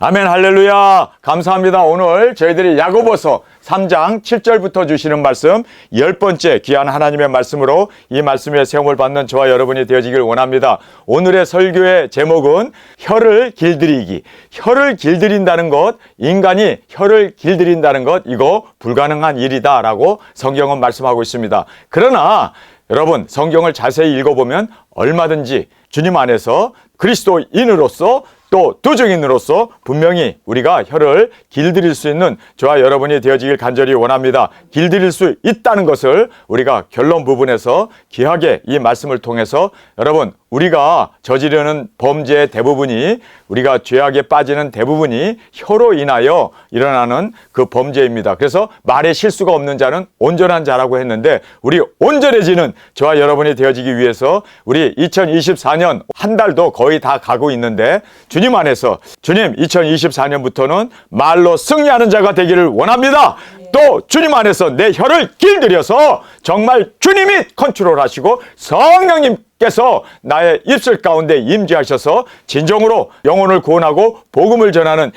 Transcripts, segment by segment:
아멘, 할렐루야. 감사합니다. 오늘 저희들이 야고보서 3장 7절부터 주시는 말씀 10번째 귀한 하나님의 말씀으로 이 말씀에 세움을 받는 저와 여러분이 되어지길 원합니다. 오늘의 설교의 제목은 혀를 길들이기. 혀를 길들인다는 것, 인간이 혀를 길들인다는 것, 이거 불가능한 일이다 라고 성경은 말씀하고 있습니다. 그러나 여러분, 성경을 자세히 읽어보면 얼마든지 주님 안에서 그리스도인으로서 또 도적인으로서 분명히 우리가 혀를 길들일 수 있는 저와 여러분이 되어지길 간절히 원합니다. 길들일 수 있다는 것을 우리가 결론 부분에서 귀하게 이 말씀을 통해서 여러분, 우리가 저지르는 범죄의 대부분이, 우리가 죄악에 빠지는 대부분이 혀로 인하여 일어나는 그 범죄입니다. 그래서 말에 실수가 없는 자는 온전한 자라고 했는데, 우리 온전해지는 저와 여러분이 되어지기 위해서 우리 2024년 한 달도 거의 다 가고 있는데, 주님 안에서 주님 2024년부터는 말로 승리하는 자가 되기를 원합니다. 또 주님 안에서 내 혀를 길들여서 정말 주님이 컨트롤하시고 성령님께서 나의 입술 가운데 임재하셔서 진정으로 영혼을 구원하고 복음을 전하는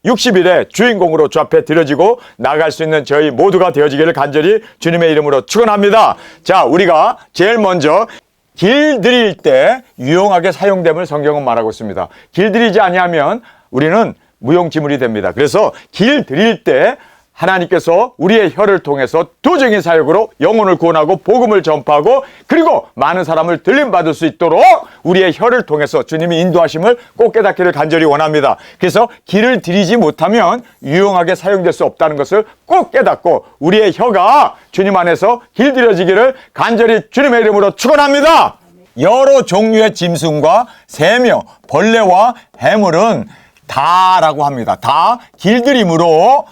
1260일의 주인공으로 주 앞에 드려지고 나갈 수 있는 저희 모두가 되어지기를 간절히 주님의 이름으로 축원합니다. 자, 우리가 제일 먼저 길들일 때 유용하게 사용됨을 성경은 말하고 있습니다. 길들이지 아니하면 우리는 무용지물이 됩니다. 그래서 길들일 때 하나님께서 우리의 혀를 통해서 도적인 사역으로 영혼을 구원하고 복음을 전파하고 그리고 많은 사람을 들림받을 수 있도록 우리의 혀를 통해서 주님이 인도하심을 꼭 깨닫기를 간절히 원합니다. 그래서 길을 들이지 못하면 유용하게 사용될 수 없다는 것을 꼭 깨닫고 우리의 혀가 주님 안에서 길들여지기를 간절히 주님의 이름으로 축원합니다. 여러 종류의 짐승과 새며 벌레와 해물은 다라고 합니다. 다 길들임으로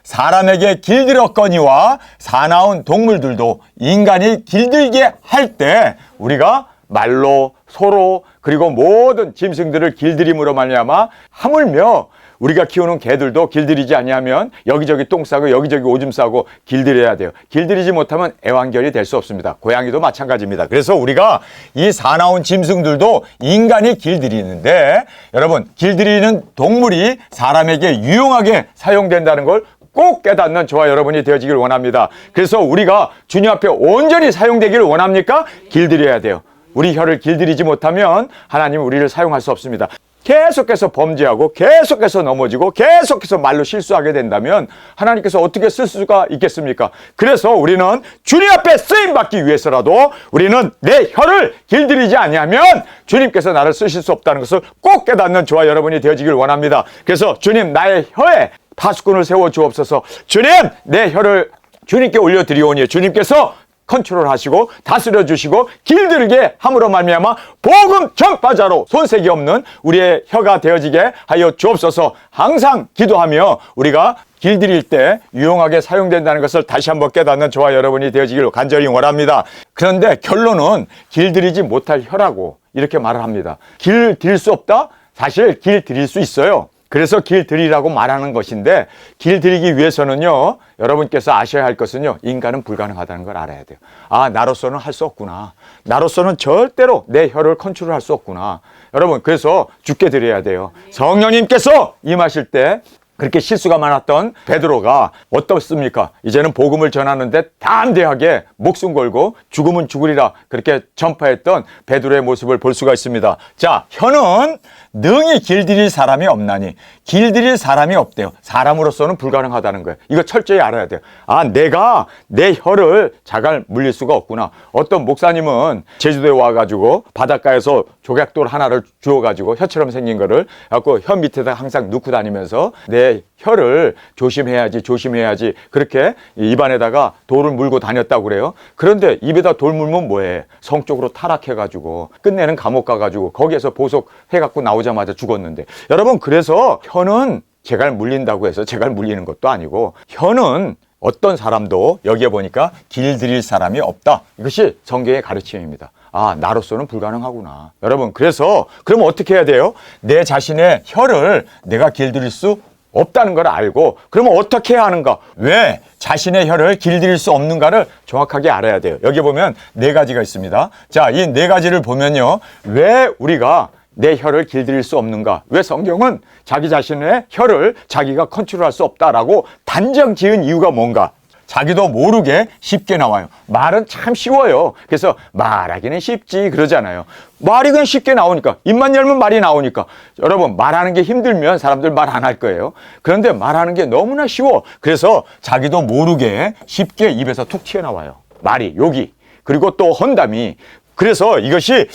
사람에게 길들였거니와 사나운 동물들도 인간이 길들게 할 때 우리가 말로 소로 그리고 모든 짐승들을 길들임으로 말미암아 하물며 우리가 키우는 개들도 길들이지 아니하면 여기저기 똥 싸고 여기저기 오줌 싸고 길들여야 돼요. 길들이지 못하면 애완견이 될 수 없습니다. 고양이도 마찬가지입니다. 그래서 우리가 이 사나운 짐승들도 인간이 길들이는데 여러분, 길들이는 동물이 사람에게 유용하게 사용된다는 걸 꼭 깨닫는 저와 여러분이 되어지길 원합니다. 그래서 우리가 주님 앞에 온전히 사용되기를 원합니까? 길들여야 돼요. 우리 혀를 길들이지 못하면 하나님은 우리를 사용할 수 없습니다. 계속해서 범죄하고 계속해서 넘어지고 계속해서 말로 실수하게 된다면 하나님께서 어떻게 쓸 수가 있겠습니까? 그래서 우리는 주님 앞에 쓰임받기 위해서라도 우리는 내 혀를 길들이지 아니하면 주님께서 나를 쓰실 수 없다는 것을 꼭 깨닫는 저와 여러분이 되어지길 원합니다. 그래서 주님, 나의 혀에 파수꾼을 세워주옵소서. 주님, 내 혀를 주님께 올려드리오니 주님께서 컨트롤하시고 다스려 주시고 길들게 함으로 말미암아 복음 전파자로 손색이 없는 우리의 혀가 되어지게 하여 주옵소서. 항상 기도하며 우리가 길들일 때 유용하게 사용된다는 것을 다시 한번 깨닫는 저와 여러분이 되어지기를 간절히 원합니다. 그런데 결론은 길들이지 못할 혀라고 이렇게 말을 합니다. 길들일 수 없다? 사실 길들일 수 있어요. 그래서 길들이라고 말하는 것인데, 길들이기 위해서는요, 여러분께서 아셔야 할 것은요, 인간은 불가능하다는 걸 알아야 돼요. 아, 나로서는 할 수 없구나. 나로서는 절대로 내 혀를 컨트롤할 수 없구나. 여러분, 그래서 죽게 드려야 돼요. 성령님께서 임하실 때 그렇게 실수가 많았던 베드로가 어떻습니까? 이제는 복음을 전하는데 담대하게 목숨 걸고 죽으면 죽으리라 그렇게 전파했던 베드로의 모습을 볼 수가 있습니다. 자, 혀는 능히 길들일 사람이 없나니, 길들일 사람이 없대요. 사람으로서는 불가능하다는 거예요. 이거 철저히 알아야 돼요. 아, 내가 내 혀를 자갈 물릴 수가 없구나. 어떤 목사님은 제주도에 와가지고 바닷가에서 조각돌 하나를 주워가지고 혀처럼 생긴 거를 갖고 혀 밑에다 항상 넣고 다니면서 내 혀를 조심해야지 그렇게 입안에다가 돌을 물고 다녔다고 그래요. 그런데 입에다 돌 물면 뭐해? 성적으로 타락해가지고 끝내는 감옥 가가지고 거기에서 보석해갖고 나오자마자 죽었는데, 여러분, 그래서 혀는 재갈 물린다고 해서 재갈 물리는 것도 아니고, 혀는 어떤 사람도 여기에 보니까 길들일 사람이 없다. 이것이 성경의 가르침입니다. 아, 나로서는 불가능하구나. 여러분, 그래서 그럼 어떻게 해야 돼요? 내 자신의 혀를 내가 길들일 수 없다는 걸 알고, 그러면 어떻게 해야 하는가? 왜 자신의 혀를 길들일 수 없는가를 정확하게 알아야 돼요. 여기 보면 네 가지가 있습니다. 자, 이 네 가지를 보면요, 왜 우리가 내 혀를 길들일 수 없는가? 왜 성경은 자기 자신의 혀를 자기가 컨트롤할 수 없다라고 단정 지은 이유가 뭔가? 자기도 모르게 쉽게 나와요. 말은 참 쉬워요. 그래서 말하기는 쉽지 그러잖아요. 말이 그냥 쉽게 나오니까, 입만 열면 말이 나오니까. 여러분, 말하는 게 힘들면 사람들 말 안 할 거예요. 그런데 말하는 게 너무나 쉬워. 그래서 자기도 모르게 쉽게 입에서 툭 튀어나와요. 말이, 욕이, 그리고 또 헌담이. 그래서 이것이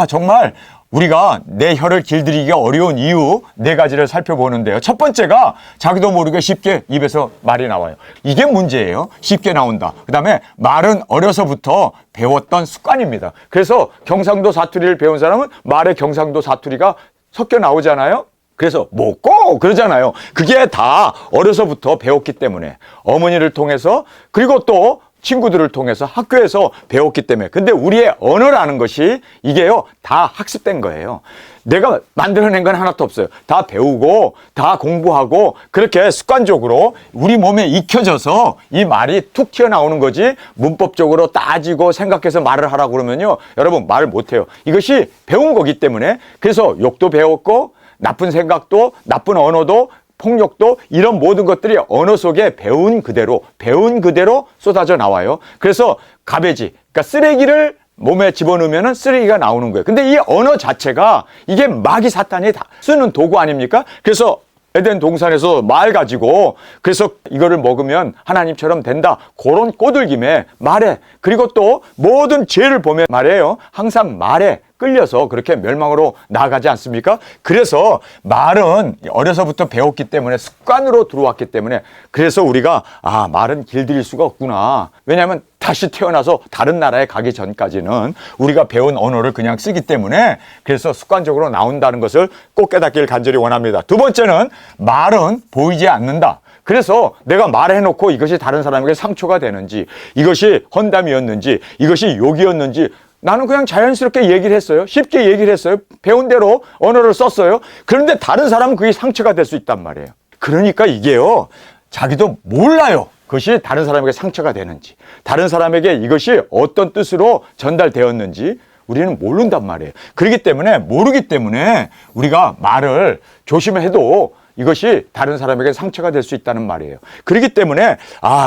정말 우리가 내 혀를 길들이기가 어려운 이유 4가지를 살펴보는데요. 첫 번째가 자기도 모르게 쉽게 입에서 말이 나와요. 이게 문제예요. 쉽게 나온다. 그 다음에 말은 어려서부터 배웠던 습관입니다. 그래서 경상도 사투리를 배운 사람은 말에 경상도 사투리가 섞여 나오잖아요. 그래서 먹고 그러잖아요. 그게 다 어려서부터 배웠기 때문에, 어머니를 통해서, 그리고 또 친구들을 통해서 학교에서 배웠기 때문에. 근데 우리의 언어라는 것이 이게요, 다 학습된 거예요. 내가 만들어낸 건 하나도 없어요. 다 배우고 다 공부하고 그렇게 습관적으로 우리 몸에 익혀져서 이 말이 툭 튀어나오는 거지, 문법적으로 따지고 생각해서 말을 하라고 그러면요, 여러분 말을 못해요. 이것이 배운 거기 때문에. 그래서 욕도 배웠고 나쁜 생각도, 나쁜 언어도, 폭력도, 이런 모든 것들이 언어 속에 배운 그대로 쏟아져 나와요. 그래서 가베지, 그러니까 쓰레기를 몸에 집어넣으면 쓰레기가 나오는 거예요. 근데 이 언어 자체가 이게 마귀 사탄이 다 쓰는 도구 아닙니까? 그래서 에덴 동산에서 말 가지고, 그래서 이거를 먹으면 하나님처럼 된다, 그런 꼬들김에 말에, 그리고 또 모든 죄를 보면 말이에요. 항상 말에 끌려서 그렇게 멸망으로 나아가지 않습니까? 그래서 말은 어려서부터 배웠기 때문에, 습관으로 들어왔기 때문에, 그래서 우리가 말은 길들일 수가 없구나. 왜냐하면 다시 태어나서 다른 나라에 가기 전까지는 우리가 배운 언어를 그냥 쓰기 때문에, 그래서 습관적으로 나온다는 것을 꼭 깨닫기를 간절히 원합니다. 두 번째는 말은 보이지 않는다. 그래서 내가 말해놓고 이것이 다른 사람에게 상처가 되는지, 이것이 헌담이었는지, 이것이 욕이었는지, 나는 그냥 자연스럽게 얘기를 했어요. 쉽게 얘기를 했어요. 배운 대로 언어를 썼어요. 그런데 다른 사람은 그게 상처가 될 수 있단 말이에요. 그러니까 이게요, 자기도 몰라요. 그것이 다른 사람에게 상처가 되는지, 다른 사람에게 이것이 어떤 뜻으로 전달되었는지 우리는 모른단 말이에요. 그렇기 때문에, 모르기 때문에 우리가 말을 조심해도 이것이 다른 사람에게 상처가 될 수 있다는 말이에요. 그렇기 때문에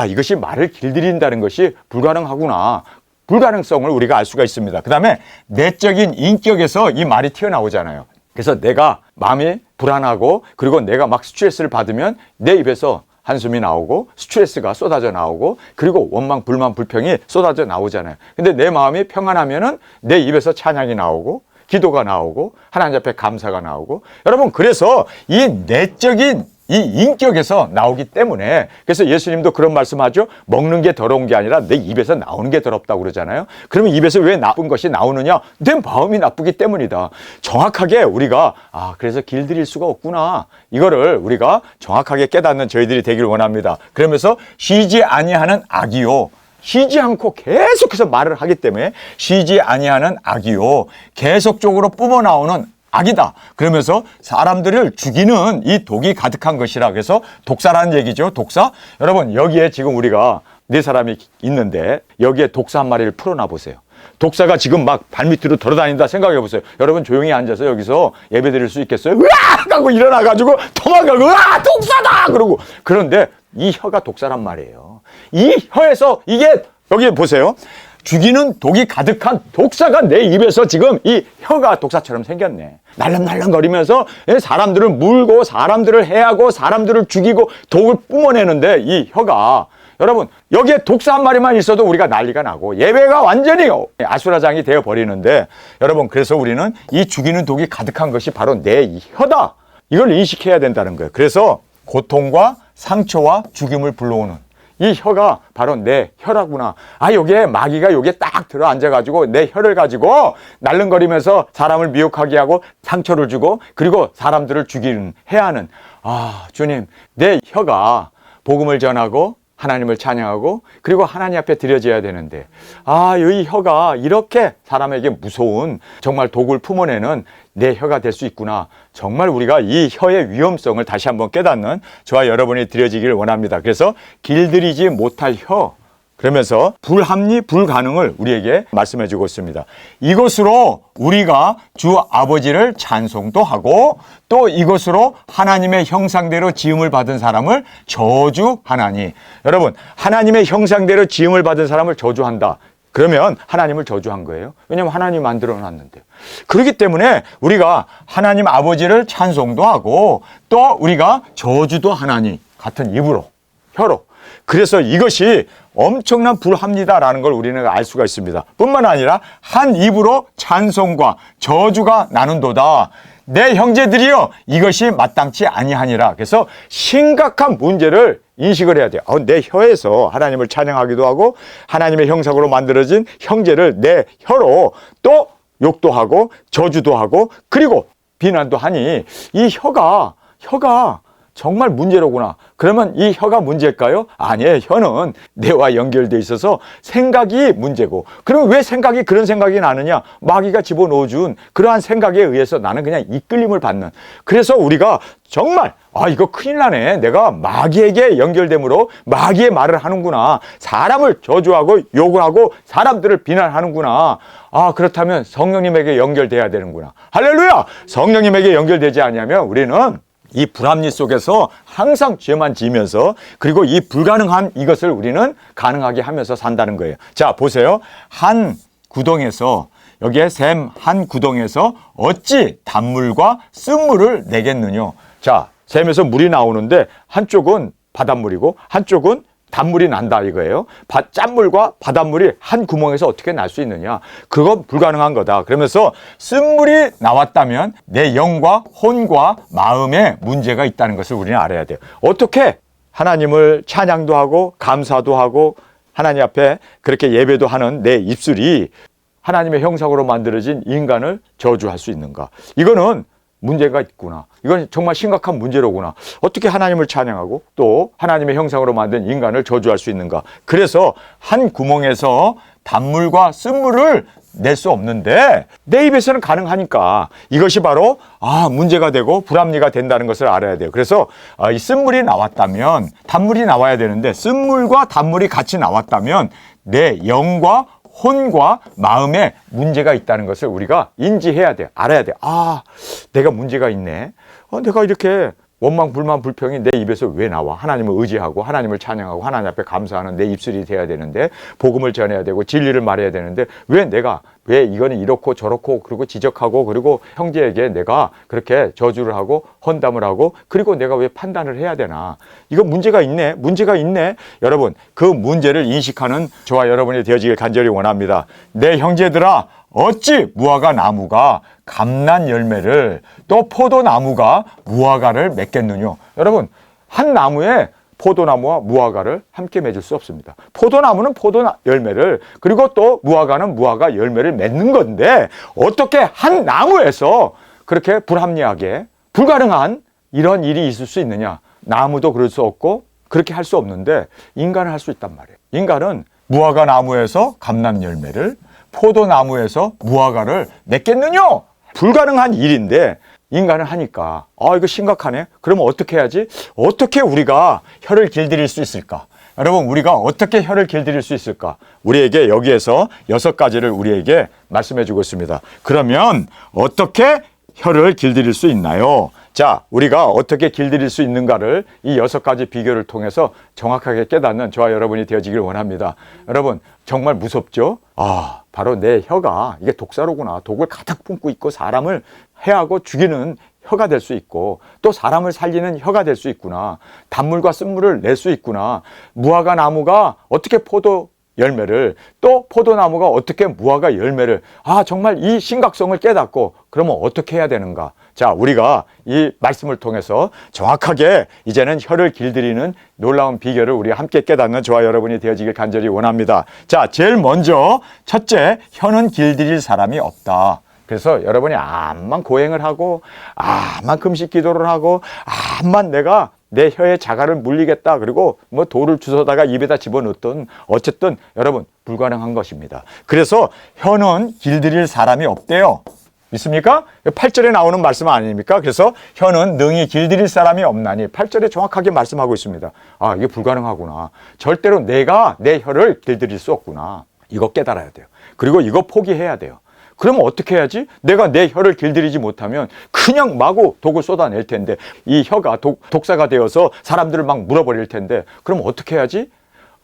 이것이 말을 길들인다는 것이 불가능하구나, 불가능성을 우리가 알 수가 있습니다. 그 다음에 내적인 인격에서 이 말이 튀어나오잖아요. 그래서 내가 마음이 불안하고, 그리고 내가 막 스트레스를 받으면 내 입에서 한숨이 나오고 스트레스가 쏟아져 나오고, 그리고 원망, 불만, 불평이 쏟아져 나오잖아요. 근데 내 마음이 평안하면은 내 입에서 찬양이 나오고 기도가 나오고 하나님 앞에 감사가 나오고. 여러분, 그래서 이 내적인 이 인격에서 나오기 때문에, 그래서 예수님도 그런 말씀하죠. 먹는 게 더러운 게 아니라 내 입에서 나오는 게 더럽다고 그러잖아요. 그러면 입에서 왜 나쁜 것이 나오느냐? 내 마음이 나쁘기 때문이다. 정확하게 우리가 그래서 길들일 수가 없구나, 이거를 우리가 정확하게 깨닫는 저희들이 되기를 원합니다. 그러면서 쉬지 아니하는 악이요, 쉬지 않고 계속해서 말을 하기 때문에 쉬지 아니하는 악이요, 계속적으로 뿜어나오는 악이다. 그러면서 사람들을 죽이는 이 독이 가득한 것이라. 그래서 독사라는 얘기죠. 독사. 여러분, 여기에 지금 우리가 4사람이 있는데 여기에 독사 한 마리를 풀어놔 보세요. 독사가 지금 막 발밑으로 돌아다닌다 생각해 보세요. 여러분, 조용히 앉아서 여기서 예배 드릴 수 있겠어요? 으악! 하고 일어나가지고 도망가고, 독사다! 그러고. 그런데 이 혀가 독사란 말이에요. 이 혀에서 이게, 여기 보세요. 죽이는 독이 가득한 독사가 내 입에서 지금 이 혀가 독사처럼 생겼네. 날랑날랑거리면서 사람들을 물고 사람들을 해하고 사람들을 죽이고 독을 뿜어내는데, 이 혀가, 여러분, 여기에 독사 한 마리만 있어도 우리가 난리가 나고 예배가 완전히 아수라장이 되어버리는데, 여러분, 그래서 우리는 이 죽이는 독이 가득한 것이 바로 내 혀다, 이걸 인식해야 된다는 거예요. 그래서 고통과 상처와 죽임을 불러오는 이 혀가 바로 내 혀라구나. 여기에 마귀가 여기에 딱 들어 앉아가지고 내 혀를 가지고 날름거리면서 사람을 미혹하게 하고 상처를 주고, 그리고 사람들을 죽이는, 해하는. 주님, 내 혀가 복음을 전하고 하나님을 찬양하고 그리고 하나님 앞에 드려져야 되는데, 이 혀가 이렇게 사람에게 무서운, 정말 독을 품어내는 내 혀가 될 수 있구나. 정말 우리가 이 혀의 위험성을 다시 한번 깨닫는 저와 여러분이 드려지기를 원합니다. 그래서 길들이지 못할 혀, 그러면서 불합리, 불가능을 우리에게 말씀해 주고 있습니다. 이것으로 우리가 주 아버지를 찬송도 하고 또 이것으로 하나님의 형상대로 지음을 받은 사람을 저주하나니. 여러분, 하나님의 형상대로 지음을 받은 사람을 저주한다. 그러면 하나님을 저주한 거예요. 왜냐하면 하나님이 만들어 놨는데요. 그렇기 때문에 우리가 하나님 아버지를 찬송도 하고 또 우리가 저주도 하나니. 같은 입으로, 혀로. 그래서 이것이 엄청난 불합리다라는 걸 우리는 알 수가 있습니다. 뿐만 아니라 한 입으로 찬송과 저주가 나눈도다. 내 형제들이여 이것이 마땅치 아니하니라. 그래서 심각한 문제를 인식을 해야 돼요. 내 혀에서 하나님을 찬양하기도 하고 하나님의 형상으로 만들어진 형제를 내 혀로 또 욕도 하고 저주도 하고 그리고 비난도 하니 이 혀가 정말 문제로구나. 그러면 이 혀가 문제일까요? 아니에요. 혀는 뇌와 연결되어 있어서 생각이 문제고. 그럼 왜 그런 생각이 나느냐? 마귀가 집어넣어준 그러한 생각에 의해서 나는 그냥 이끌림을 받는. 그래서 우리가 정말 이거 큰일 나네. 내가 마귀에게 연결되므로 마귀의 말을 하는구나. 사람을 저주하고 욕을 하고 사람들을 비난하는구나. 그렇다면 성령님에게 연결돼야 되는구나. 할렐루야! 성령님에게 연결되지 않으면 우리는 이 불합리 속에서 항상 죄만 지으면서 그리고 이 불가능한 이것을 우리는 가능하게 하면서 산다는 거예요. 자, 보세요. 한 구덩에서 여기에 샘 한 구덩에서 어찌 단물과 쓴물을 내겠느냐. 자, 샘에서 물이 나오는데 한쪽은 바닷물이고 한쪽은 단물이 난다 이거예요. 짠물과 바닷물이 한 구멍에서 어떻게 날 수 있느냐. 그건 불가능한 거다. 그러면서 쓴물이 나왔다면 내 영과 혼과 마음에 문제가 있다는 것을 우리는 알아야 돼요. 어떻게 하나님을 찬양도 하고 감사도 하고 하나님 앞에 그렇게 예배도 하는 내 입술이 하나님의 형상으로 만들어진 인간을 저주할 수 있는가. 이거는 문제가 있구나. 이건 정말 심각한 문제로구나. 어떻게 하나님을 찬양하고 또 하나님의 형상으로 만든 인간을 저주할 수 있는가. 그래서 한 구멍에서 단물과 쓴물을 낼 수 없는데 내 입에서는 가능하니까 이것이 바로 문제가 되고 불합리가 된다는 것을 알아야 돼요. 그래서 이 쓴물이 나왔다면 단물이 나와야 되는데 쓴물과 단물이 같이 나왔다면 내 영과 혼과 마음에 문제가 있다는 것을 우리가 인지해야 돼요. 알아야 돼요. 내가 문제가 있네. 내가 이렇게 원망, 불만, 불평이 내 입에서 왜 나와? 하나님을 의지하고 하나님을 찬양하고 하나님 앞에 감사하는 내 입술이 돼야 되는데 복음을 전해야 되고 진리를 말해야 되는데 왜 이거는 이렇고 저렇고 그리고 지적하고 그리고 형제에게 내가 그렇게 저주를 하고 헌담을 하고 그리고 내가 왜 판단을 해야 되나? 이거 문제가 있네. 여러분, 그 문제를 인식하는 저와 여러분이 되어지길 간절히 원합니다. 내 형제들아, 어찌 무화과 나무가 감난 열매를 또 포도나무가 무화과를 맺겠느냐. 여러분, 한 나무에 포도나무와 무화과를 함께 맺을 수 없습니다. 포도나무는 열매를 그리고 또 무화과는 무화과 열매를 맺는 건데 어떻게 한 나무에서 그렇게 불합리하게 불가능한 이런 일이 있을 수 있느냐. 나무도 그럴 수 없고 그렇게 할 수 없는데 인간은 할 수 있단 말이에요. 인간은 무화과 나무에서 감난 열매를 포도나무에서 무화과를 맺겠느냐? 불가능한 일인데 인간은 하니까 이거 심각하네. 그러면 어떻게 해야지? 어떻게 우리가 혀를 길들일 수 있을까? 여러분, 우리가 어떻게 혀를 길들일 수 있을까? 우리에게 여기에서 6가지를 우리에게 말씀해 주고 있습니다. 그러면 어떻게 혀를 길들일 수 있나요? 자, 우리가 어떻게 길들일 수 있는가를 이 6가지 비결을 통해서 정확하게 깨닫는 저와 여러분이 되어지길 원합니다. 여러분, 정말 무섭죠? 바로 내 혀가 이게 독사로구나. 독을 가득 품고 있고 사람을 해하고 죽이는 혀가 될 수 있고 또 사람을 살리는 혀가 될 수 있구나. 단물과 쓴물을 낼 수 있구나. 무화과 나무가 어떻게 포도 열매를 또 포도나무가 어떻게 무화과 열매를 정말 이 심각성을 깨닫고 그러면 어떻게 해야 되는가. 자, 우리가 이 말씀을 통해서 정확하게 이제는 혀를 길들이는 놀라운 비결을 우리가 함께 깨닫는 저와 여러분이 되어지길 간절히 원합니다. 자, 제일 먼저 첫째, 혀는 길들일 사람이 없다. 그래서 여러분이 암만 고행을 하고 암만 금식 기도를 하고 암만 내가 내 혀에 자갈을 물리겠다 그리고 돌을 주워다가 입에다 집어넣던 어쨌든 여러분 불가능한 것입니다. 그래서 혀는 길들일 사람이 없대요. 믿습니까? 8절에 나오는 말씀 아닙니까? 그래서 혀는 능히 길들일 사람이 없나니 8절에 정확하게 말씀하고 있습니다. 아, 이게 불가능하구나. 절대로 내가 내 혀를 길들일 수 없구나. 이거 깨달아야 돼요. 그리고 이거 포기해야 돼요. 그러면 어떻게 해야지? 내가 내 혀를 길들이지 못하면 그냥 마구 독을 쏟아낼 텐데, 이 혀가 독사가 되어서 사람들을 막 물어버릴 텐데, 그럼 어떻게 해야지?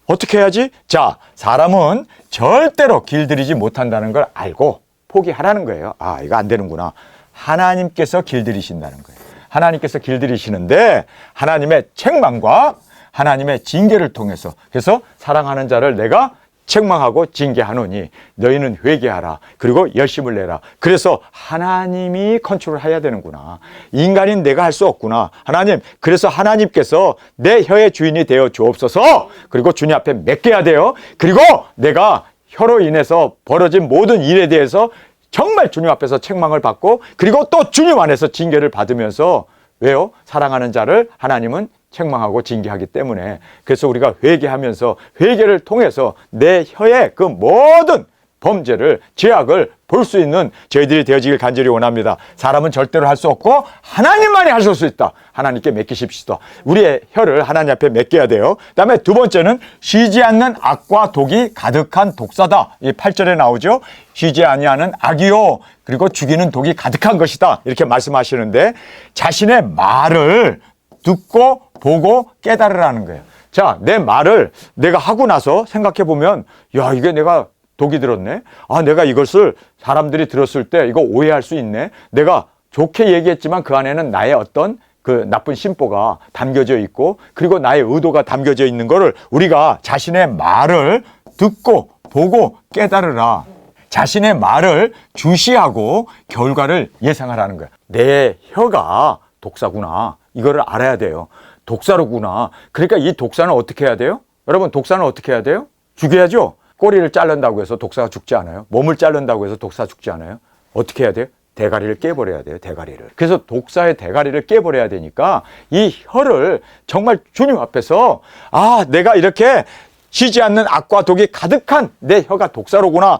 어떻게 해야지? 자, 사람은 절대로 길들이지 못한다는 걸 알고 포기하라는 거예요. 아, 이거 안 되는구나. 하나님께서 길들이신다는 거예요. 하나님께서 길들이시는데 하나님의 책망과 하나님의 징계를 통해서, 그래서 사랑하는 자를 내가 책망하고 징계하노니 너희는 회개하라. 그리고 열심을 내라. 그래서 하나님이 컨트롤해야 되는구나. 인간인 내가 할 수 없구나. 하나님, 그래서 하나님께서 내 혀의 주인이 되어 주옵소서. 그리고 주님 앞에 맡겨야 돼요. 그리고 내가 혀로 인해서 벌어진 모든 일에 대해서 정말 주님 앞에서 책망을 받고, 그리고 또 주님 안에서 징계를 받으면서, 왜요? 사랑하는 자를 하나님은 책망하고 징계하기 때문에, 그래서 우리가 회개하면서 회개를 통해서 내 혀의 그 모든 범죄를, 죄악을 볼 수 있는 저희들이 되어지길 간절히 원합니다. 사람은 절대로 할 수 없고 하나님만이 하실 수 있다. 하나님께 맡기십시다. 우리의 혀를 하나님 앞에 맡겨야 돼요. 그 다음에 두 번째는 쉬지 않는 악과 독이 가득한 독사다. 이 8절에 나오죠. 쉬지 아니하는 악이요, 그리고 죽이는 독이 가득한 것이다. 이렇게 말씀하시는데, 자신의 말을 듣고 보고 깨달으라는 거예요. 자, 내 말을 내가 하고 나서 생각해 보면, 야, 이게 내가 독이 들었네. 아, 내가 이것을 사람들이 들었을 때 이거 오해할 수 있네. 내가 좋게 얘기했지만 그 안에는 나의 어떤 그 나쁜 심보가 담겨져 있고, 그리고 나의 의도가 담겨져 있는 거를 우리가 자신의 말을 듣고 보고 깨달으라. 자신의 말을 주시하고 결과를 예상하라는 거예요. 내 혀가 독사구나. 이거를 알아야 돼요. 독사로구나. 그러니까 이 독사는 어떻게 해야 돼요? 여러분, 독사는 어떻게 해야 돼요? 죽여야죠. 꼬리를 자른다고 해서 독사가 죽지 않아요. 몸을 자른다고 해서 독사가 죽지 않아요. 어떻게 해야 돼요? 대가리를 깨버려야 돼요. 대가리를. 그래서 독사의 대가리를 깨버려야 되니까 이 혀를 정말 주님 앞에서, 아, 내가 이렇게 쉬지 않는 악과 독이 가득한 내 혀가 독사로구나.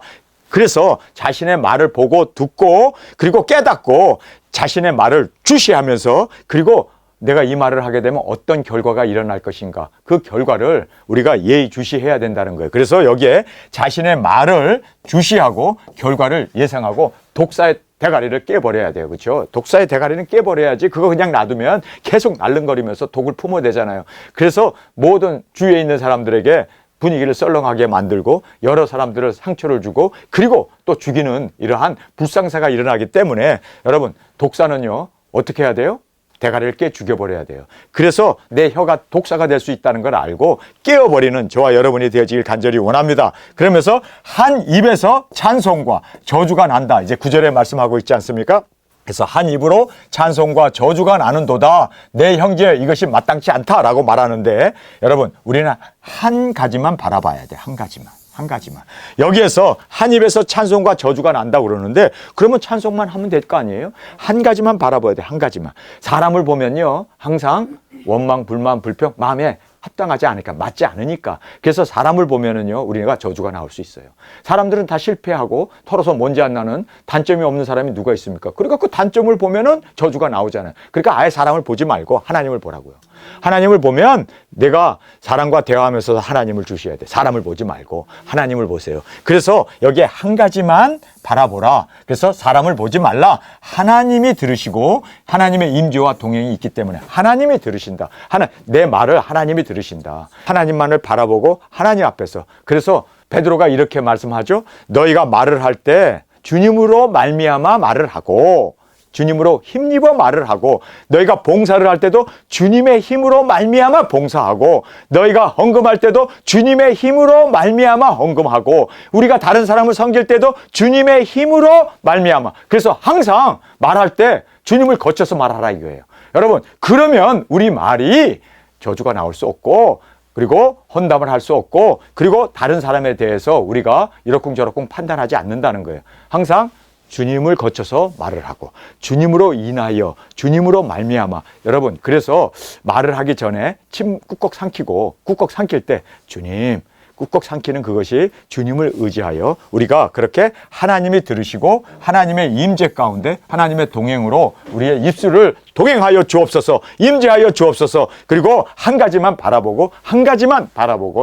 그래서 자신의 말을 보고 듣고, 그리고 깨닫고 자신의 말을 주시하면서, 그리고 내가 이 말을 하게 되면 어떤 결과가 일어날 것인가, 그 결과를 우리가 예의주시해야 된다는 거예요. 그래서 여기에 자신의 말을 주시하고 결과를 예상하고 독사의 대가리를 깨버려야 돼요. 그렇죠? 독사의 대가리는 깨버려야지, 그거 그냥 놔두면 계속 날름거리면서 독을 품어대잖아요. 그래서 모든 주위에 있는 사람들에게 분위기를 썰렁하게 만들고 여러 사람들을 상처를 주고, 그리고 또 죽이는 이러한 불상사가 일어나기 때문에, 여러분, 독사는요 어떻게 해야 돼요? 대가리를 깨 죽여버려야 돼요. 그래서 내 혀가 독사가 될 수 있다는 걸 알고 깨어버리는 저와 여러분이 되어지길 간절히 원합니다. 그러면서 한 입에서 찬송과 저주가 난다. 이제 9절에 말씀하고 있지 않습니까? 그래서 한 입으로 찬송과 저주가 나는도다. 내 형제, 이것이 마땅치 않다라고 말하는데, 여러분, 우리는 한 가지만 바라봐야 돼. 한 가지만. 한 가지만. 여기에서 한 입에서 찬송과 저주가 난다고 그러는데, 그러면 찬송만 하면 될 거 아니에요? 한 가지만 바라봐야 돼. 한 가지만. 사람을 보면요 항상 원망, 불만, 불평, 마음에 합당하지 않으니까, 맞지 않으니까. 그래서 사람을 보면은요 우리가 저주가 나올 수 있어요. 사람들은 다 실패하고 털어서 먼지 안 나는 단점이 없는 사람이 누가 있습니까? 그러니까 그 단점을 보면은 저주가 나오잖아요. 그러니까 아예 사람을 보지 말고 하나님을 보라고요. 하나님을 보면 내가 사람과 대화하면서 하나님을 주셔야 돼. 사람을 보지 말고 하나님을 보세요. 그래서 여기에 한 가지만 바라보라. 그래서 사람을 보지 말라. 하나님이 들으시고 하나님의 임재와 동행이 있기 때문에 하나님이 들으신다. 내 말을 하나님이 들으신다. 하나님만을 바라보고 하나님 앞에서. 그래서 베드로가 이렇게 말씀하죠. 너희가 말을 할 때 주님으로 말미암아 말을 하고, 주님으로 힘입어 말을 하고, 너희가 봉사를 할 때도 주님의 힘으로 말미암아 봉사하고, 너희가 헌금할 때도 주님의 힘으로 말미암아 헌금하고, 우리가 다른 사람을 섬길 때도 주님의 힘으로 말미암아. 그래서 항상 말할 때 주님을 거쳐서 말하라 이거예요. 여러분, 그러면 우리 말이 저주가 나올 수 없고, 그리고 헌담을 할 수 없고, 그리고 다른 사람에 대해서 우리가 이러쿵저러쿵 판단하지 않는다는 거예요. 항상 주님을 거쳐서 말을 하고, 주님으로 인하여, 주님으로 말미암아. 여러분, 그래서 말을 하기 전에 침 꾹꾹 삼키고, 꾹꾹 삼킬 때 주님, 꾹꾹 삼키는 그것이 주님을 의지하여 우리가 그렇게 하나님이 들으시고 하나님의 임재 가운데 하나님의 동행으로 우리의 입술을 동행하여 주옵소서, 임재하여 주옵소서. 그리고 한 가지만 바라보고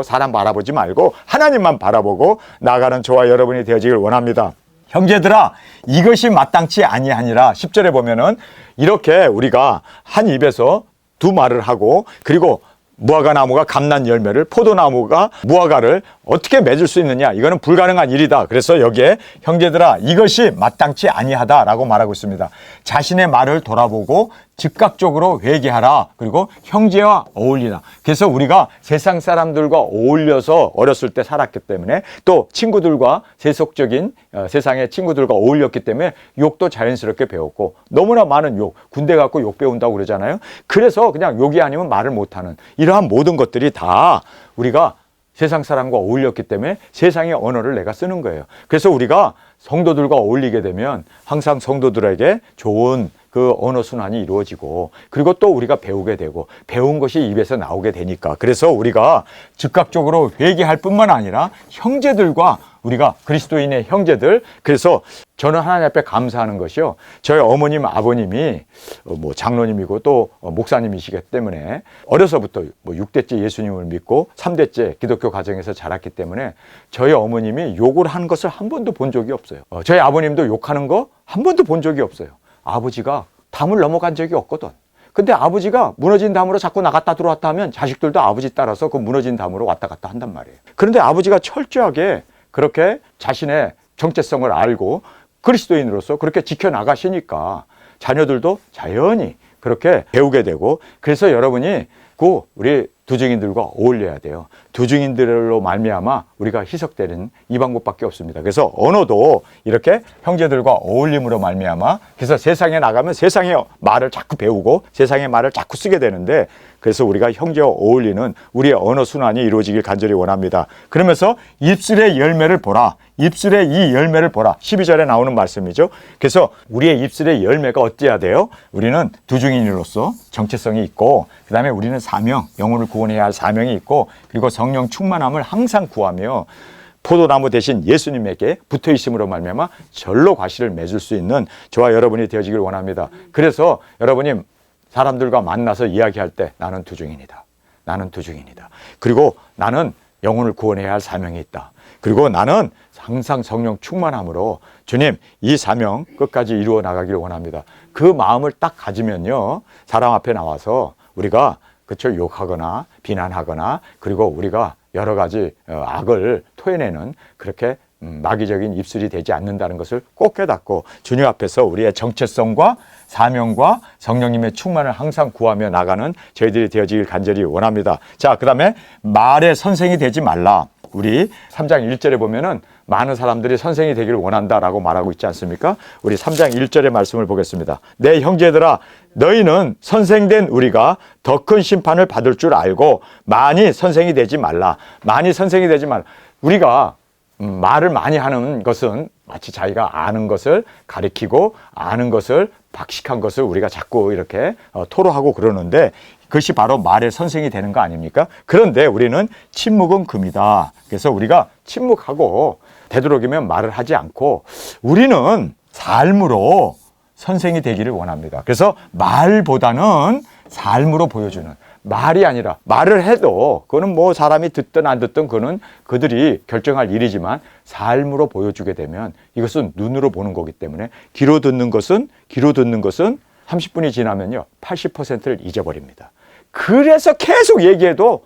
사람 바라보지 말고 하나님만 바라보고 나가는 저와 여러분이 되어지길 원합니다. 형제들아, 이것이 마땅치 아니하니라. 10절에 보면은 이렇게 우리가 한 입에서 두 말을 하고, 그리고 무화과 나무가 감난 열매를, 포도나무가 무화과를 어떻게 맺을 수 있느냐, 이거는 불가능한 일이다. 그래서 여기에 형제들아 이것이 마땅치 아니하다라고 말하고 있습니다. 자신의 말을 돌아보고 즉각적으로 회개하라. 그리고 형제와 어울리라. 그래서 우리가 세상 사람들과 어울려서 어렸을 때 살았기 때문에, 또 친구들과 세속적인 세상의 친구들과 어울렸기 때문에 욕도 자연스럽게 배웠고, 너무나 많은 욕, 군대 갖고 욕 배운다고 그러잖아요. 그래서 그냥 욕이 아니면 말을 못하는 이러한 모든 것들이 다 우리가 세상 사람과 어울렸기 때문에 세상의 언어를 내가 쓰는 거예요. 그래서 우리가 성도들과 어울리게 되면 항상 성도들에게 좋은 그 언어 순환이 이루어지고, 그리고 또 우리가 배우게 되고, 배운 것이 입에서 나오게 되니까, 그래서 우리가 즉각적으로 회개할 뿐만 아니라 형제들과, 우리가 그리스도인의 형제들, 그래서 저는 하나님 앞에 감사하는 것이요, 저희 어머님 아버님이 뭐 장로님이고 또 목사님이시기 때문에 어려서부터 뭐 6대째 예수님을 믿고 3대째 기독교 가정에서 자랐기 때문에 저희 어머님이 욕을 하는 것을 한 번도 본 적이 없어요. 저희 아버님도 욕하는 거 한 번도 본 적이 없어요. 아버지가 담을 넘어간 적이 없거든. 근데 아버지가 무너진 담으로 자꾸 나갔다 들어왔다 하면 자식들도 아버지 따라서 그 무너진 담으로 왔다 갔다 한단 말이에요. 그런데 아버지가 철저하게 그렇게 자신의 정체성을 알고 그리스도인으로서 그렇게 지켜나가시니까 자녀들도 자연히 그렇게 배우게 되고, 그래서 여러분이 우리 두증인들과 어울려야 돼요. 두증인들로 말미암아 우리가 희석되는 이 방법밖에 없습니다. 그래서 언어도 이렇게 형제들과 어울림으로 말미암아, 그래서 세상에 나가면 세상의 말을 자꾸 배우고 세상의 말을 자꾸 쓰게 되는데, 그래서 우리가 형제와 어울리는 우리의 언어 순환이 이루어지길 간절히 원합니다. 그러면서 입술의 열매를 보라. 입술의 이 열매를 보라. 12절에 나오는 말씀이죠. 그래서 우리의 입술의 열매가 어때야 돼요? 우리는 두중인으로서 정체성이 있고, 그 다음에 우리는 사명, 영혼을 구원해야 할 사명이 있고, 그리고 성령 충만함을 항상 구하며 포도나무 대신 예수님에게 붙어 있음으로 말미암아 절로 과실을 맺을 수 있는 저와 여러분이 되어지길 원합니다. 그래서 여러분이 사람들과 만나서 이야기할 때 나는 두중인이다. 나는 두중인이다. 그리고 나는 영혼을 구원해야 할 사명이 있다. 그리고 나는 항상 성령 충만함으로 주님 이 사명 끝까지 이루어 나가길 원합니다. 그 마음을 딱 가지면요, 사람 앞에 나와서 우리가 그쵸 욕하거나 비난하거나, 그리고 우리가 여러 가지 악을 토해내는 그렇게 마귀적인 입술이 되지 않는다는 것을 꼭 깨닫고 주님 앞에서 우리의 정체성과 사명과 성령님의 충만을 항상 구하며 나가는 저희들이 되어지길 간절히 원합니다. 자, 그 다음에 말의 선생이 되지 말라. 우리 3장 1절에 보면은 많은 사람들이 선생이 되기를 원한다라고 말하고 있지 않습니까? 우리 3장 1절의 말씀을 보겠습니다. 내 형제들아, 너희는 선생된 우리가 더 큰 심판을 받을 줄 알고 많이 선생이 되지 말라. 많이 선생이 되지 말라. 우리가 말을 많이 하는 것은 마치 자기가 아는 것을 가리키고 아는 것을 박식한 것을 우리가 자꾸 이렇게 토로하고 그러는데, 그것이 바로 말의 선생이 되는 거 아닙니까? 그런데 우리는 침묵은 금이다. 그래서 우리가 침묵하고 되도록이면 말을 하지 않고 우리는 삶으로 선생이 되기를 원합니다. 그래서 말보다는 삶으로 보여주는, 말이 아니라 말을 해도 그거는 뭐 사람이 듣든 안 듣든 그거는 그들이 결정할 일이지만 삶으로 보여주게 되면 이것은 눈으로 보는 거기 때문에 귀로 듣는 것은 30분이 지나면요 80%를 잊어버립니다. 그래서 계속 얘기해도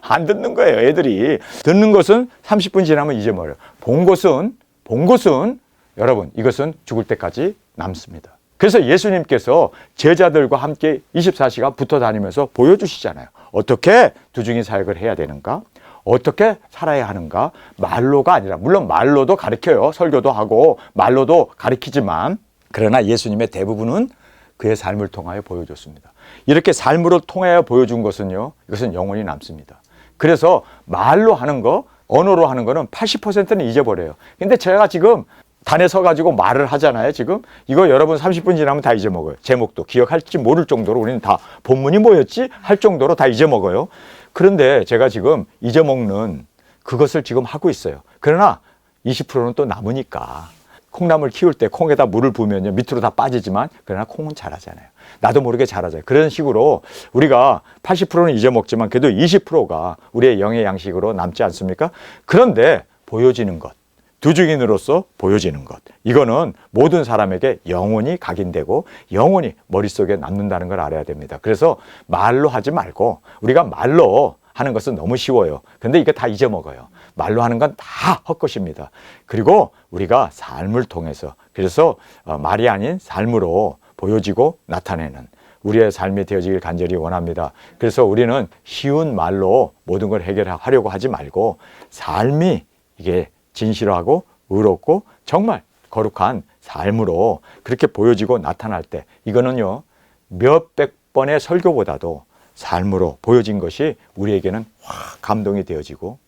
안 듣는 거예요. 애들이 듣는 것은 30분 지나면 잊어버려요. 본 것은 여러분 이것은 죽을 때까지 남습니다. 그래서 예수님께서 제자들과 함께 24시간 붙어 다니면서 보여주시잖아요. 어떻게 두중인 사역을 해야 되는가? 어떻게 살아야 하는가? 말로가 아니라, 물론 말로도 가르쳐요. 설교도 하고 말로도 가르치지만, 그러나 예수님의 대부분은 그의 삶을 통하여 보여줬습니다. 이렇게 삶으로 통하여 보여준 것은요, 이것은 영원히 남습니다. 그래서 말로 하는 거, 언어로 하는 거는 80%는 잊어버려요. 근데 제가 지금 단에 서가지고 말을 하잖아요. 지금 이거 여러분 30분 지나면 다 잊어먹어요. 제목도 기억할지 모를 정도로 우리는 다 본문이 뭐였지? 할 정도로 다 잊어먹어요. 그런데 제가 지금 잊어먹는 그것을 지금 하고 있어요. 그러나 20%는 또 남으니까. 콩나물 키울 때 콩에다 물을 부으면요 밑으로 다 빠지지만 그러나 콩은 자라잖아요. 나도 모르게 자라잖아요. 그런 식으로 우리가 80%는 잊어먹지만 그래도 20%가 우리의 영의 양식으로 남지 않습니까? 그런데 보여지는 것, 두중인으로서 보여지는 것, 이거는 모든 사람에게 영원히 각인되고 영원히 머릿속에 남는다는 걸 알아야 됩니다. 그래서 말로 하지 말고, 우리가 말로 하는 것은 너무 쉬워요. 근데 이거 다 잊어먹어요. 말로 하는 건 다 헛것입니다. 그리고 우리가 삶을 통해서, 그래서 말이 아닌 삶으로 보여지고 나타내는 우리의 삶이 되어지길 간절히 원합니다. 그래서 우리는 쉬운 말로 모든 걸 해결하려고 하지 말고 삶이 이게 진실하고 의롭고 정말 거룩한 삶으로 그렇게 보여지고 나타날 때, 이거는요 몇백 번의 설교보다도 삶으로 보여진 것이 우리에게는 확 감동이 되어지고,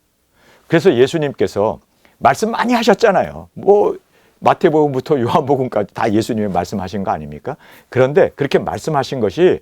그래서 예수님께서 말씀 많이 하셨잖아요. 뭐 마태복음부터 요한복음까지 다 예수님이 말씀하신 거 아닙니까? 그런데 그렇게 말씀하신 것이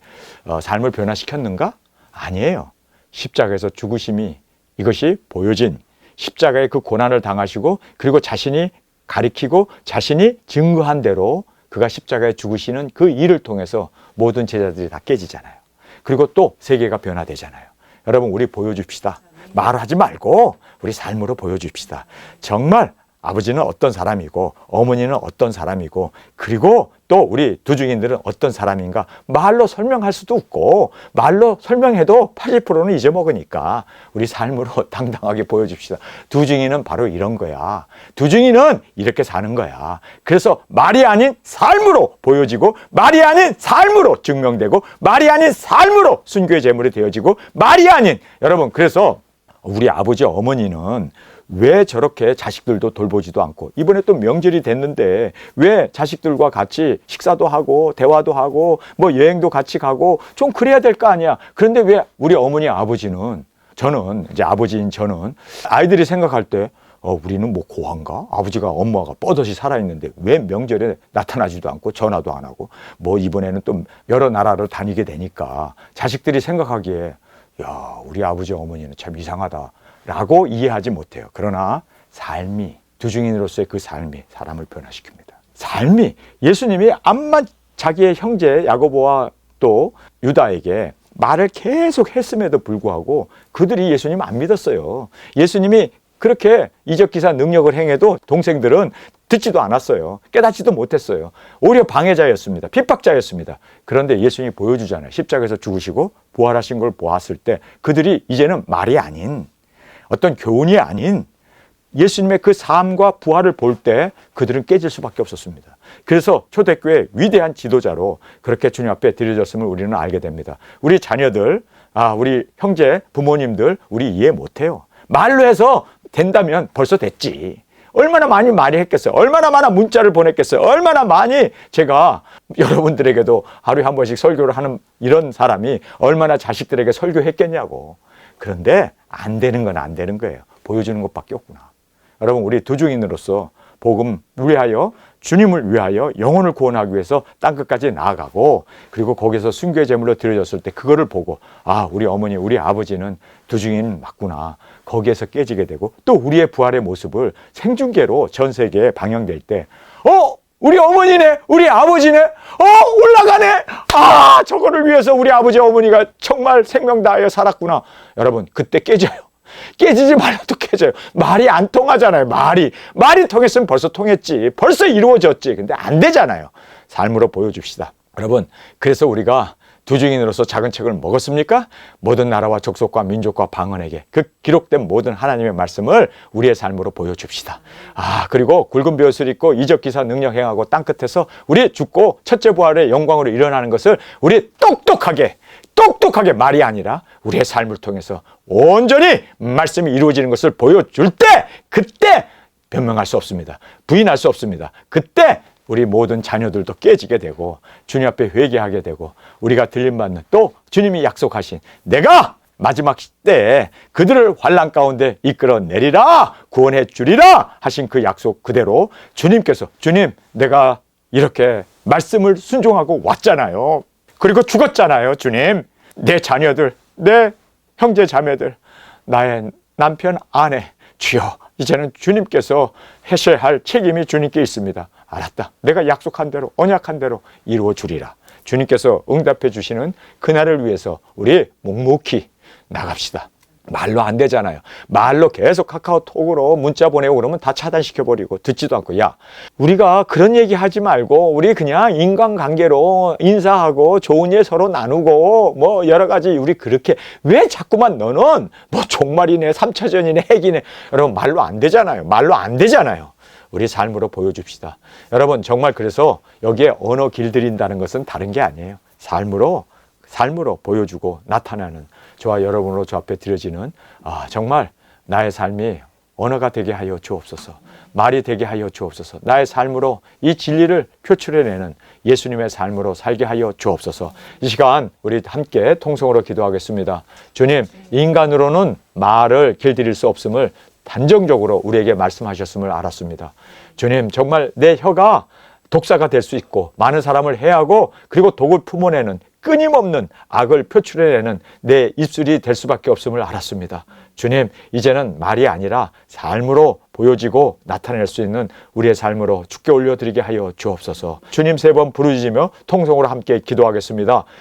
삶을 변화시켰는가? 아니에요. 십자가에서 죽으심이, 이것이 보여진 십자가의 그 고난을 당하시고 그리고 자신이 가리키고 자신이 증거한 대로 그가 십자가에 죽으시는 그 일을 통해서 모든 제자들이 다 깨지잖아요. 그리고 또 세계가 변화되잖아요. 여러분, 우리 보여줍시다. 말하지 말고 우리 삶으로 보여줍시다. 정말 아버지는 어떤 사람이고 어머니는 어떤 사람이고 그리고 또 우리 두중인들은 어떤 사람인가 말로 설명할 수도 없고, 말로 설명해도 80%는 잊어먹으니까 우리 삶으로 당당하게 보여줍시다. 두중인은 바로 이런 거야. 두중인은 이렇게 사는 거야. 그래서 말이 아닌 삶으로 보여지고, 말이 아닌 삶으로 증명되고, 말이 아닌 삶으로 순교의 제물이 되어지고, 말이 아닌, 여러분, 그래서 우리 아버지 어머니는 왜 저렇게 자식들도 돌보지도 않고, 이번에 또 명절이 됐는데 왜 자식들과 같이 식사도 하고 대화도 하고 뭐 여행도 같이 가고 좀 그래야 될 거 아니야. 그런데 왜 우리 어머니 아버지는, 저는 이제 아버지인 저는 아이들이 생각할 때 우리는 뭐 고한가? 아버지가 엄마가 뻗어시 살아있는데 왜 명절에 나타나지도 않고 전화도 안 하고, 뭐 이번에는 또 여러 나라를 다니게 되니까 자식들이 생각하기에 야, 우리 아버지 어머니는 참 이상하다 라고 이해하지 못해요. 그러나 삶이, 두중인으로서의 그 삶이 사람을 변화시킵니다. 삶이, 예수님이 암만 자기의 형제 야고보와 또 유다에게 말을 계속 했음에도 불구하고 그들이 예수님 안 믿었어요. 예수님이 그렇게 이적기사 능력을 행해도 동생들은 듣지도 않았어요. 깨닫지도 못했어요. 오히려 방해자였습니다. 핍박자였습니다. 그런데 예수님이 보여주잖아요. 십자가에서 죽으시고 부활하신 걸 보았을 때 그들이 이제는 말이 아닌, 어떤 교훈이 아닌 예수님의 그 삶과 부활을 볼 때 그들은 깨질 수밖에 없었습니다. 그래서 초대교회 위대한 지도자로 그렇게 주님 앞에 드려졌음을 우리는 알게 됩니다. 우리 자녀들, 우리 형제, 부모님들 우리 이해 못해요. 말로 해서 된다면 벌써 됐지. 얼마나 많이 말이 했겠어요. 얼마나 많은 문자를 보냈겠어요. 얼마나 많이 제가 여러분들에게도 하루에 한 번씩 설교를 하는 이런 사람이 얼마나 자식들에게 설교했겠냐고. 그런데 안 되는 건 안 되는 거예요. 보여주는 것밖에 없구나. 여러분, 우리 두중인으로서 복음 위하여, 주님을 위하여 영혼을 구원하기 위해서 땅끝까지 나아가고, 그리고 거기서 순교의 제물로 드려졌을 때 그거를 보고 우리 어머니, 우리 아버지는 두중인 맞구나. 거기에서 깨지게 되고, 또 우리의 부활의 모습을 생중계로 전 세계에 방영될 때 우리 어머니네, 우리 아버지네, 올라가네. 저거를 위해서 우리 아버지 어머니가 정말 생명 다하여 살았구나. 여러분, 그때 깨져요. 깨지지 말아도 깨져요. 말이 안 통하잖아요. 말이 통했으면 벌써 통했지. 벌써 이루어졌지. 근데 안 되잖아요. 삶으로 보여줍시다. 여러분, 그래서 우리가 두중인으로서 작은 책을 먹었습니까? 모든 나라와 족속과 민족과 방언에게 그 기록된 모든 하나님의 말씀을 우리의 삶으로 보여줍시다. 그리고 굵은 벼슬 입고 이적기사 능력 행하고 땅끝에서 우리 죽고 첫째 부활의 영광으로 일어나는 것을 우리 똑똑하게 말이 아니라 우리의 삶을 통해서 온전히 말씀이 이루어지는 것을 보여줄 때, 그때 변명할 수 없습니다. 부인할 수 없습니다. 그때 우리 모든 자녀들도 깨지게 되고 주님 앞에 회개하게 되고, 우리가 들림받는, 또 주님이 약속하신 내가 마지막 때에 그들을 환난 가운데 이끌어내리라, 구원해 주리라 하신 그 약속 그대로 주님께서, 주님 내가 이렇게 말씀을 순종하고 왔잖아요. 그리고 죽었잖아요. 주님, 내 자녀들, 내 형제 자매들, 나의 남편, 아내 주여, 이제는 주님께서 하셔야 할 책임이 주님께 있습니다. 알았다. 내가 약속한 대로, 언약한 대로 이루어 주리라. 주님께서 응답해 주시는 그날을 위해서 우리 묵묵히 나갑시다. 말로 안 되잖아요. 말로 계속 카카오톡으로 문자 보내고 그러면 다 차단시켜버리고 듣지도 않고, 야, 우리가 그런 얘기 하지 말고 우리 그냥 인간관계로 인사하고 좋은 일 서로 나누고 뭐 여러 가지 우리 그렇게, 왜 자꾸만 너는 뭐 종말이네 3차전이네 핵이네. 여러분 말로 안 되잖아요. 말로 안 되잖아요. 우리 삶으로 보여줍시다. 여러분 정말 그래서 여기에 언어 길들인다는 것은 다른 게 아니에요. 삶으로 보여주고 나타나는, 저와 여러분으로 저 앞에 드려지는 정말 나의 삶이 언어가 되게 하여 주옵소서. 말이 되게 하여 주옵소서. 나의 삶으로 이 진리를 표출해내는 예수님의 삶으로 살게 하여 주옵소서. 이 시간 우리 함께 통성으로 기도하겠습니다. 주님, 인간으로는 말을 길들일 수 없음을 단정적으로 우리에게 말씀하셨음을 알았습니다. 주님, 정말 내 혀가 독사가 될 수 있고 많은 사람을 해하고 그리고 독을 품어내는, 끊임없는 악을 표출해내는 내 입술이 될 수밖에 없음을 알았습니다. 주님, 이제는 말이 아니라 삶으로 보여지고 나타낼 수 있는 우리의 삶으로 주께 올려드리게 하여 주옵소서. 주님 3번 부르짖으며 통성으로 함께 기도하겠습니다.